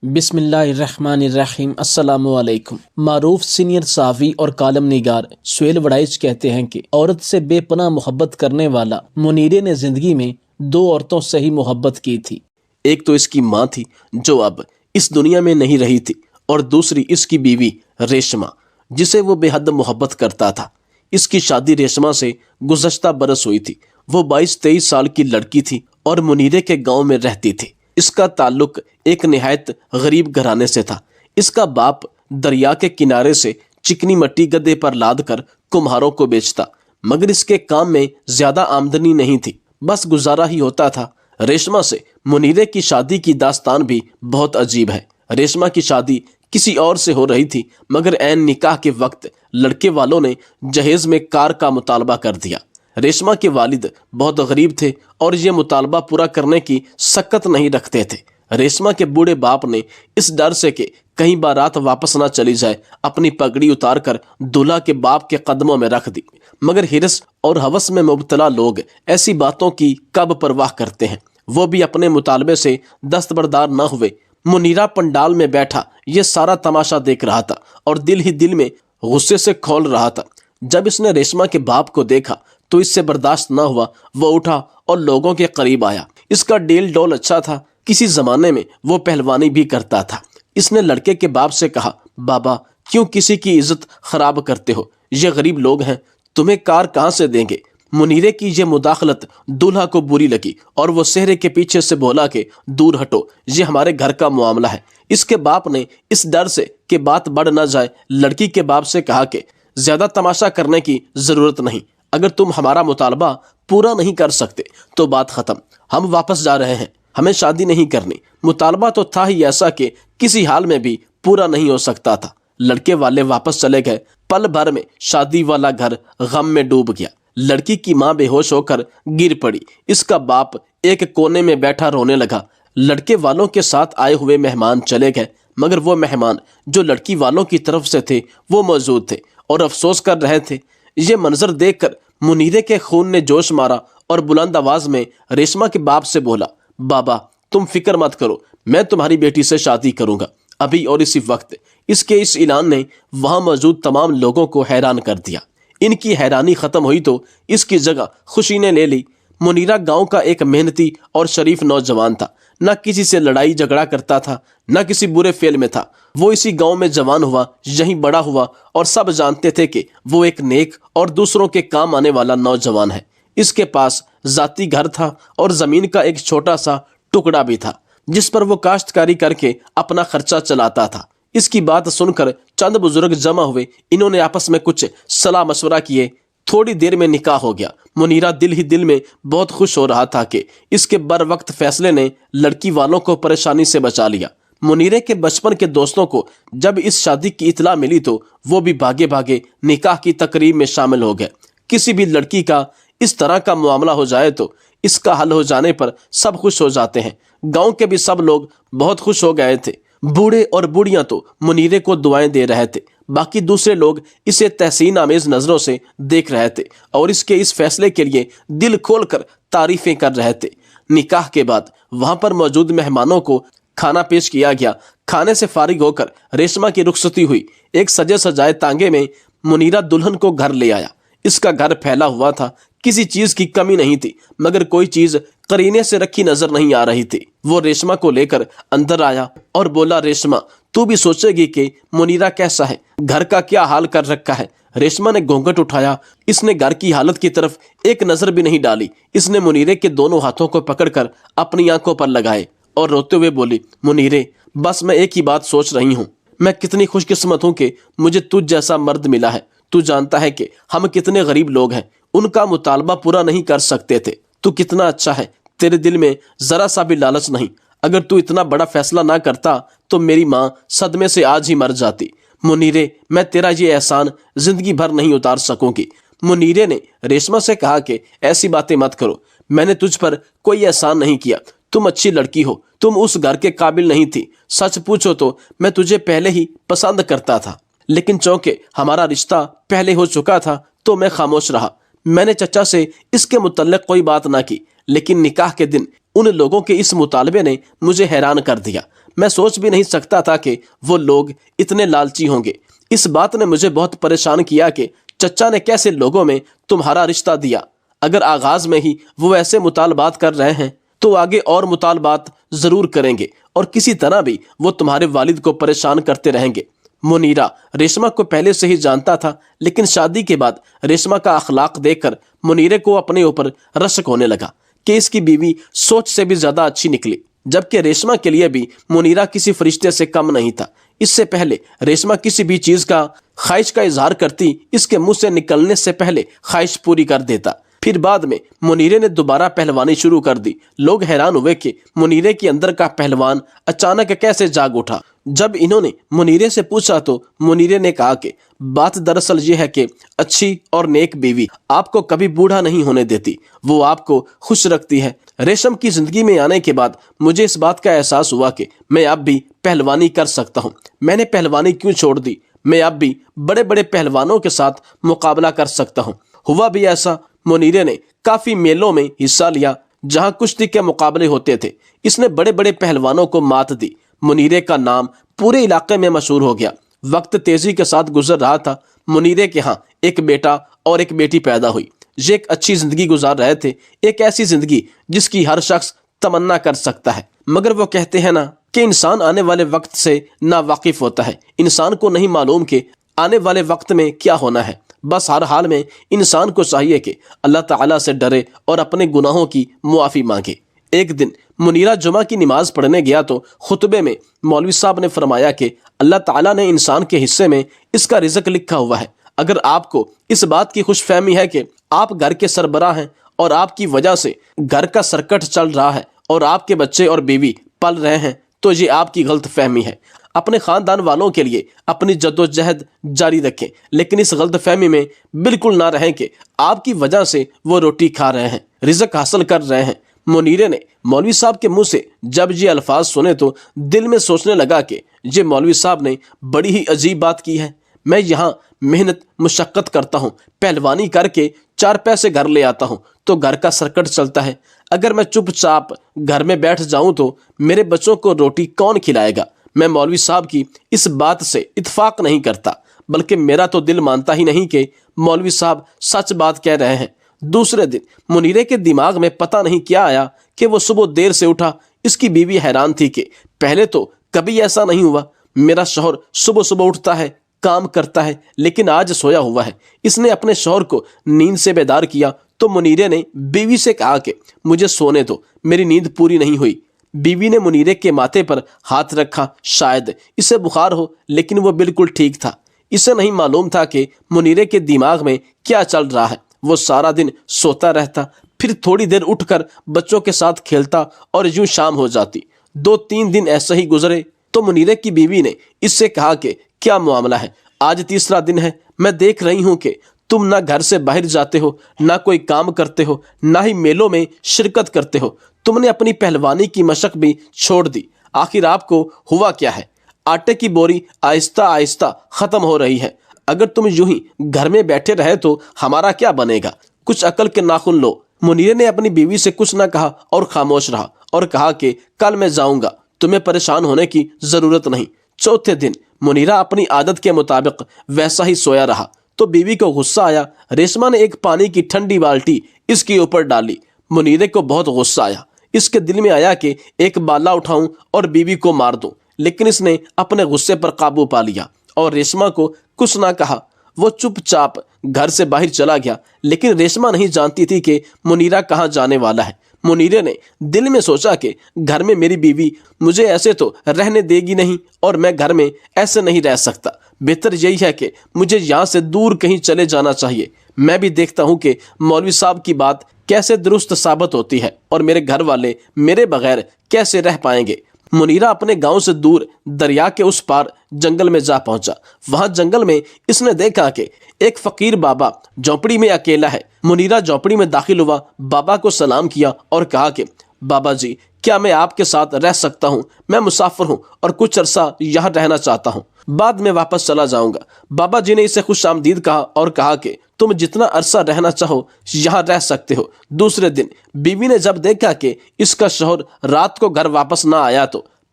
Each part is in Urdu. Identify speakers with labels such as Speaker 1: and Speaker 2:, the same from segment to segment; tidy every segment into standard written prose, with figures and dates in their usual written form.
Speaker 1: بسم اللہ الرحمن الرحیم۔ السلام علیکم۔ معروف سینئر صحافی اور کالم نگار سہیل وڑائچ کہتے ہیں کہ عورت سے بے پناہ محبت کرنے والا منیرے نے زندگی میں 2 عورتوں سے ہی محبت کی تھی۔
Speaker 2: ایک تو اس کی ماں تھی جو اب اس دنیا میں نہیں رہی تھی، اور دوسری اس کی بیوی ریشما جسے وہ بے حد محبت کرتا تھا۔ اس کی شادی ریشما سے گزشتہ برس ہوئی تھی۔ وہ 22-23 سال کی لڑکی تھی اور منیرے کے گاؤں میں رہتی تھی۔ اس کا تعلق ایک نہایت غریب گھرانے سے تھا۔ اس کا باپ دریا کے کنارے سے چکنی مٹی گدے پر لاد کر کمہاروں کو بیچتا، مگر اس کے کام میں زیادہ آمدنی نہیں تھی، بس گزارا ہی ہوتا تھا۔ ریشما سے منیرے کی شادی کی داستان بھی بہت عجیب ہے۔ ریشما کی شادی کسی اور سے ہو رہی تھی، مگر عین نکاح کے وقت لڑکے والوں نے جہیز میں کار کا مطالبہ کر دیا۔ ریشما کے والد بہت غریب تھے اور یہ مطالبہ پورا کرنے کی سکت نہیں رکھتے تھے۔ ریشما کے بوڑھے باپ نے اس ڈر سے کہ کہیں بارات واپس نہ چلی جائے، اپنی پگڑی اتار کر دولہا کے باپ کے قدموں میں رکھ دی، مگر ہرس اور ہوس میں مبتلا لوگ ایسی باتوں کی کب پرواہ کرتے ہیں۔ وہ بھی اپنے مطالبے سے دستبردار نہ ہوئے۔ منیرہ پنڈال میں بیٹھا یہ سارا تماشا دیکھ رہا تھا اور دل ہی دل میں غصے سے کھول رہا تھا۔ جب اس نے ریشما کے باپ کو دیکھا تو اس سے برداشت نہ ہوا۔ وہ اٹھا اور لوگوں کے قریب آیا۔ اس کا ڈیل ڈول اچھا تھا، کسی زمانے میں وہ پہلوانی بھی کرتا تھا۔ اس نے لڑکے کے باپ سے کہا، بابا کیوں کسی کی عزت خراب کرتے ہو؟ یہ غریب لوگ ہیں، تمہیں کار کہاں سے دیں گے؟ منیرے کی یہ مداخلت دولہا کو بری لگی اور وہ سہرے کے پیچھے سے بولا کہ دور ہٹو، یہ ہمارے گھر کا معاملہ ہے۔ اس کے باپ نے اس ڈر سے کہ بات بڑھ نہ جائے لڑکی کے باپ سے کہا کہ زیادہ تماشا کرنے کی ضرورت نہیں، اگر تم ہمارا مطالبہ پورا نہیں کر سکتے تو بات ختم، ہم واپس جا رہے ہیں، ہمیں شادی نہیں کرنی۔ مطالبہ تو تھا ہی ایسا کہ کسی حال میں بھی پورا نہیں ہو سکتا تھا۔ لڑکے والے واپس چلے گئے۔ پل بھر میں شادی والا گھر غم میں ڈوب گیا۔ لڑکی کی ماں بے ہوش ہو کر گر پڑی۔ اس کا باپ ایک کونے میں بیٹھا رونے لگا۔ لڑکے والوں کے ساتھ آئے ہوئے مہمان چلے گئے، مگر وہ مہمان جو لڑکی والوں کی طرف سے تھے وہ موجود تھے اور افسوس کر رہے تھے۔ یہ منظر دیکھ کر منیرے کے خون نے جوش مارا اور بلند آواز میں ریشما کے باپ سے بولا، بابا تم فکر مت کرو، میں تمہاری بیٹی سے شادی کروں گا ابھی اور اسی وقت۔ اس کے اس اعلان نے وہاں موجود تمام لوگوں کو حیران کر دیا۔ ان کی حیرانی ختم ہوئی تو اس کی جگہ خوشی نے لے لی۔ منیرہ گاؤں کا ایک محنتی اور شریف نوجوان تھا، نہ کسی سے لڑائی جھگڑا کرتا تھا، نہ کسی برے فعل میں تھا۔ وہ اسی گاؤں میں جوان ہوا، یہیں بڑا ہوا اور سب جانتے تھے کہ وہ ایک نیک اور دوسروں کے کام آنے والا نوجوان ہے۔ اس کے پاس ذاتی گھر تھا اور زمین کا ایک چھوٹا سا ٹکڑا بھی تھا جس پر وہ کاشتکاری کر کے اپنا خرچہ چلاتا تھا۔ اس کی بات سن کر چند بزرگ جمع ہوئے۔ انہوں نے آپس میں کچھ صلاح مشورہ کیے۔ تھوڑی دیر میں نکاح ہو گیا۔ منیرہ دل ہی دل میں بہت خوش ہو رہا تھا کہ اس کے بر وقت فیصلے نے لڑکی والوں کو پریشانی سے بچا لیا۔ منیرے کے بچپن کے دوستوں کو جب اس شادی کی اطلاع ملی تو وہ بھی بھاگے بھاگے نکاح کی تقریب میں شامل ہو گئے۔ کسی بھی لڑکی کا اس طرح کا معاملہ ہو جائے تو اس کا حل ہو جانے پر سب خوش ہو جاتے ہیں۔ گاؤں کے بھی سب لوگ بہت خوش ہو گئے تھے۔ بوڑھے اور بوڑھیاں تو منیرے کو دعائیں دے رہے تھے، باقی دوسرے لوگ اسے تحسین آمیز نظروں سے دیکھ رہے تھے اور اس کے اس فیصلے کے لیے دل کھول کر تعریفیں کر رہے تھے۔ نکاح کے بعد وہاں پر موجود مہمانوں کو کھانا پیش کیا گیا۔ کھانے سے فارغ ہو کر ریشما کی رخصتی ہوئی۔ ایک سجے سجائے تانگے میں منیرہ دلہن کو گھر لے آیا۔ اس کا گھر پھیلا ہوا تھا، کسی چیز کی کمی نہیں تھی، مگر کوئی چیز قرینے سے رکھی نظر نہیں آ رہی تھی۔ وہ ریشما کو لے کر اندر آیا اور بولا، ریشما تو بھی سوچے گی کہ منیرہ کیسا ہے، گھر کا کیا حال کر رکھا ہے۔ ریشما نے گھونگھٹ اٹھایا۔ اس نے گھر کی حالت کی طرف ایک نظر بھی نہیں ڈالی۔ اس نے منیرے کے دونوں ہاتھوں کو پکڑ کر اپنی آنکھوں پر لگائے اور روتے ہوئے بولی، منیرے بس میں ایک ہی بات سوچ رہی ہوں، میں کتنی خوش قسمت ہوں کہ مجھے تجھ جیسا مرد ملا ہے۔ تو جانتا ہے کہ ہم کتنے غریب لوگ ہیں، ان کا مطالبہ پورا نہیں کر سکتے تھے۔ تو کتنا اچھا ہے، تیرے دل میں ذرا سا بھی لالچ نہیں۔ اگر تو اتنا بڑا فیصلہ نہ کرتا تو میری ماں صدمے سے آج ہی مر جاتی۔ منیرے میں تیرا یہ احسان زندگی بھر نہیں اتار سکوں گی۔ منیرے نے ریشما سے کہا کہ ایسی باتیں مت کرو، میں نے تجھ پر کوئی احسان نہیں کیا، تم اچھی لڑکی ہو، تم اس گھر کے قابل نہیں تھی۔ سچ پوچھو تو میں تجھے پہلے ہی پسند کرتا تھا، لیکن چونکہ ہمارا رشتہ پہلے ہو چکا تھا تو میں خاموش رہا۔ میں نے چچا سے اس کے متعلق کوئی بات نہ کی، لیکن نکاح کے دن ان لوگوں کے اس مطالبے نے مجھے حیران کر دیا۔ میں سوچ بھی نہیں سکتا تھا کہ وہ لوگ اتنے لالچی ہوں گے۔ اس بات نے مجھے بہت پریشان کیا کہ چچا نے کیسے لوگوں میں تمہارا رشتہ دیا۔ اگر آغاز میں ہی وہ ایسے مطالبات کر رہے ہیں تو آگے اور مطالبات ضرور کریں گے، اور کسی طرح بھی وہ تمہارے والد کو پریشان کرتے رہیں گے۔ منیرہ ریشمہ کو پہلے سے ہی جانتا تھا، لیکن شادی کے بعد ریشمہ کا اخلاق دیکھ کر منیرے کو اپنے اوپر رشک ہونے لگا کہ اس کی بیوی سوچ سے بھی زیادہ اچھی نکلی، جبکہ ریشمہ کے لیے بھی منیرہ کسی فرشتے سے کم نہیں تھا۔ اس سے پہلے ریشمہ کسی بھی چیز کا خواہش کا اظہار کرتی، اس کے منہ سے نکلنے سے پہلے خواہش پوری کر دیتا۔ پھر بعد میں منیرے نے دوبارہ پہلوانی شروع کر دی۔ لوگ حیران ہوئے کہ منیرے کے اندر کا پہلوان اچانک کیسے جاگ اٹھا۔ جب انہوں نے منیرے سے پوچھا تو منیرے نے کہا کہ بات دراصل یہ ہے کہ اچھی اور نیک بیوی آپ کو کبھی بوڑھا نہیں ہونے دیتی، وہ آپ کو خوش رکھتی ہے۔ ریشم کی زندگی میں آنے کے بعد مجھے اس بات کا احساس ہوا کہ میں اب بھی پہلوانی کر سکتا ہوں۔ میں نے پہلوانی کیوں چھوڑ دی؟ میں اب بھی بڑے بڑے پہلوانوں کے ساتھ مقابلہ کر سکتا ہوں۔ ہوا بھی ایسا، منیرے نے کافی میلوں میں حصہ لیا جہاں کشتی کے مقابلے ہوتے تھے۔ اس نے بڑے بڑے پہلوانوں کو مات دی۔ منیرے کا نام پورے علاقے میں مشہور ہو گیا۔ وقت تیزی کے ساتھ گزر رہا تھا۔ منیرے کے ہاں ایک بیٹا اور ایک بیٹی پیدا ہوئی۔ یہ ایک اچھی زندگی گزار رہے تھے، ایک ایسی زندگی جس کی ہر شخص تمنا کر سکتا ہے، مگر وہ کہتے ہیں نا کہ انسان آنے والے وقت سے نا واقف ہوتا ہے۔ انسان کو نہیں معلوم کہ آنے والے وقت میں کیا ہونا ہے۔ بس ہر حال میں انسان کو چاہیے کہ اللہ تعالیٰ سے ڈرے اور اپنے گناہوں کی معافی مانگے۔ ایک دن منیرہ جمعہ کی نماز پڑھنے گیا تو خطبے میں مولوی صاحب نے فرمایا کہ اللہ تعالیٰ نے انسان کے حصے میں اس کا رزق لکھا ہوا ہے۔ اگر آپ کو اس بات کی خوش فہمی ہے کہ آپ گھر کے سربراہ ہیں اور آپ کی وجہ سے گھر کا سرکٹ چل رہا ہے اور آپ کے بچے اور بیوی پل رہے ہیں، تو یہ آپ کی غلط فہمی ہے۔ اپنے خاندان والوں کے لیے اپنی جدوجہد جاری رکھیں، لیکن اس غلط فہمی میں بالکل نہ رہیں کہ آپ کی وجہ سے وہ روٹی کھا رہے ہیں، رزق حاصل کر رہے ہیں۔ منیرے نے مولوی صاحب کے منہ سے جب یہ الفاظ سنے تو دل میں سوچنے لگا کہ یہ مولوی صاحب نے بڑی ہی عجیب بات کی ہے۔ میں یہاں محنت مشقت کرتا ہوں، پہلوانی کر کے 4 پیسے گھر لے آتا ہوں تو گھر کا سرکٹ چلتا ہے۔ اگر میں چپ چاپ گھر میں بیٹھ جاؤں تو میرے بچوں کو روٹی کون کھلائے گا؟ میں مولوی صاحب کی اس بات سے اتفاق نہیں کرتا، بلکہ میرا تو دل مانتا ہی نہیں کہ مولوی صاحب سچ بات کہہ رہے ہیں۔ دوسرے دن منیرے کے دماغ میں پتہ نہیں کیا آیا کہ وہ صبح دیر سے اٹھا۔ اس کی بیوی حیران تھی کہ پہلے تو کبھی ایسا نہیں ہوا، میرا شوہر صبح صبح اٹھتا ہے، کام کرتا ہے، لیکن آج سویا ہوا ہے۔ اس نے اپنے شوہر کو نیند سے بیدار کیا تو منیرے نے بیوی سے کہا کہ مجھے سونے دو، میری نیند پوری نہیں ہوئی۔ بیوی نے منیرے کے ماتھے پر ہاتھ رکھا، شاید اسے بخار ہو، لیکن وہ بالکل ٹھیک تھا۔ اسے نہیں معلوم تھا کہ منیرے کے دماغ میں کیا چل رہا ہے۔ وہ سارا دن سوتا رہتا، پھر تھوڑی دیر اٹھ کر بچوں کے ساتھ کھیلتا اور یوں شام ہو جاتی۔ 2-3 دن ایسے ہی گزرے تو منیرے کی بیوی نے اس سے کہا کہ کیا معاملہ ہے؟ آج تیسرا دن ہے، میں دیکھ رہی ہوں کہ تم نہ گھر سے باہر جاتے ہو، نہ کوئی کام کرتے ہو، نہ ہی میلوں میں شرکت کرتے ہو۔ تم نے اپنی پہلوانی کی مشق بھی چھوڑ دی۔ آخر آپ کو ہوا کیا ہے؟ آٹے کی بوری آہستہ آہستہ ختم ہو رہی ہے۔ اگر تم یوں ہی گھر میں بیٹھے رہے تو ہمارا کیا بنے گا؟ کچھ عقل کے ناخن لو۔ منیرے نے اپنی بیوی سے کچھ نہ کہا اور خاموش رہا اور کہا کہ کل میں جاؤں گا، تمہیں پریشان ہونے کی ضرورت نہیں۔ چوتھے دن منیرہ اپنی عادت کے مطابق ویسا ہی سویا رہا تو بیوی کو غصہ آیا۔ ریشمہ نے ایک پانی کی ٹھنڈی بالٹی اس کے اوپر ڈالی۔ منیرے کو بہت غصہ آیا۔ اس کے دل میں آیا کہ ایک بالا اٹھاؤں اور بیوی کو مار دوں، لیکن اس نے اپنے غصے پر قابو پا لیا اور ریشمہ کو کچھ نہ کہا۔ وہ چپ چاپ گھر سے باہر چلا گیا، لیکن ریشمہ نہیں جانتی تھی کہ منیرہ کہاں جانے والا ہے۔ منیرے نے دل میں سوچا کہ گھر میں میری بیوی مجھے ایسے تو رہنے دے گی نہیں، اور میں گھر میں ایسے نہیں رہ سکتا۔ بہتر یہی ہے کہ مجھے یہاں سے دور کہیں چلے جانا چاہیے۔ میں بھی دیکھتا ہوں کہ مولوی صاحب کی بات کیسے درست ثابت ہوتی ہے اور میرے گھر والے میرے بغیر کیسے رہ پائیں گے۔ منیرہ اپنے گاؤں سے دور دریا کے اس پار جنگل میں جا پہنچا۔ وہاں جنگل میں اس نے دیکھا کہ ایک فقیر بابا جھونپڑی میں اکیلا ہے۔ منیرہ جھونپڑی میں داخل ہوا، بابا کو سلام کیا اور کہا کہ بابا جی، کیا میں آپ کے ساتھ رہ سکتا ہوں؟ میں مسافر ہوں اور کچھ عرصہ یہاں رہنا چاہتا ہوں، بعد میں واپس چلا جاؤں گا۔ بابا جی نے اسے خوش آمدید کہا اور کہا کہ تم جتنا عرصہ رہنا چاہو یہاں رہ سکتے ہو۔ دوسرے دن بیوی نے جب دیکھا کہ اس کا شوہر رات کو گھر واپس نہ آیا تو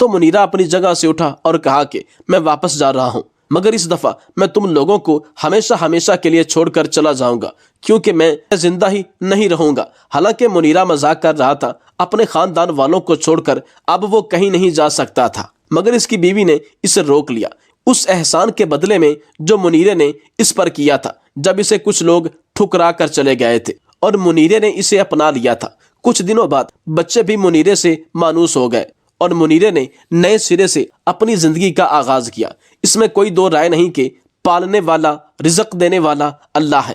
Speaker 2: تو منیرہ اپنی جگہ سے اٹھا اور کہا کہ میں واپس جا رہا ہوں، مگر اس دفعہ میں تم لوگوں کو ہمیشہ ہمیشہ کے لیے چھوڑ کر چلا جاؤں گا، کیونکہ میں زندہ ہی نہیں رہوں گا۔ حالانکہ منیرہ مذاق کر رہا تھا، اپنے خاندان والوں کو چھوڑ کر اب وہ کہیں نہیں جا سکتا تھا، مگر اس کی بیوی نے اسے روک لیا، اس احسان کے بدلے میں جو منیرے نے اس پر کیا تھا جب اسے کچھ لوگ ٹھکرا کر چلے گئے تھے، اور منیرے نے اسے اپنا لیا تھا۔ کچھ دنوں بعد بچے بھی منیرے سے مانوس ہو گئے اور منیرے نے نئے سرے سے اپنی زندگی کا آغاز کیا۔ اس میں کوئی دو رائے نہیں کہ پالنے والا، رزق دینے والا اللہ ہے۔